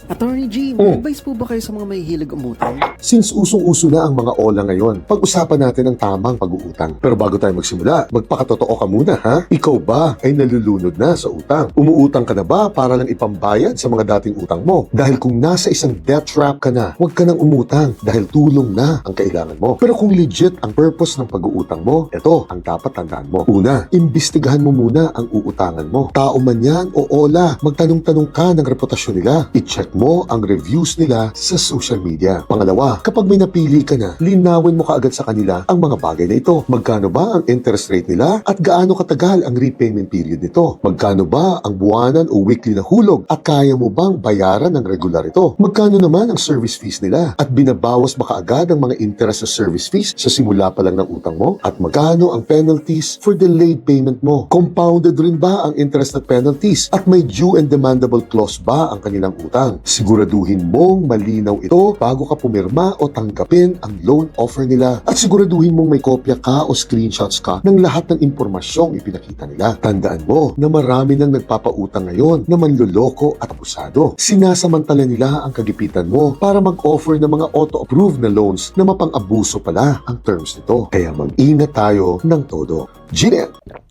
Attorney G, may advice po ba kayo sa mga mahihilig umutang? Since usong-uso na ang mga OLA ngayon, pag-usapan natin ang tamang pag-uutang. Pero bago tayo magsimula, magpakatotoo ka muna ha? Ikaw ba ay nalulunod na sa utang? Umuutang ka na ba para lang ipambayad sa mga dating utang mo? Dahil kung nasa isang debt trap ka na, huwag ka nang umutang dahil tulong na ang kailangan mo. Pero kung legit ang purpose ng pag-uutang mo, ito ang dapat tandaan mo. Una, imbestigahan mo muna ang uutangan mo. Tao man yan o OLA, magtanong-tanong ka ng reputasyon nila. I-check mo ang reviews nila sa social media. Pangalawa, kapag may napili ka na, linawin mo kaagad sa kanila ang mga bagay na ito. Magkano ba ang interest rate nila at gaano katagal ang repayment period nito? Magkano ba ang buwanan o weekly na hulog at kaya mo bang bayaran ng regular ito? Magkano naman ang service fees nila at binabawas ba kaagad ang mga interest sa service fees sa simula pa lang ng utang mo? At magkano ang penalties for delayed payment mo? Compounded rin ba ang interest at penalties? At may due and demandable clause ba ang kanilang utang? Siguraduhin mong malinaw ito bago ka pumirma o tanggapin ang loan offer nila. At siguraduhin mong may kopya ka o screenshots ka ng lahat ng impormasyong ipinakita nila. Tandaan mo na marami nang nagpapautang ngayon na manloloko at abusado. Sinasamantala nila ang kagipitan mo para mag-offer ng mga auto-approved na loans na mapang-abuso pala ang terms nito. Kaya mag-ingat tayo ng todo. Gnet!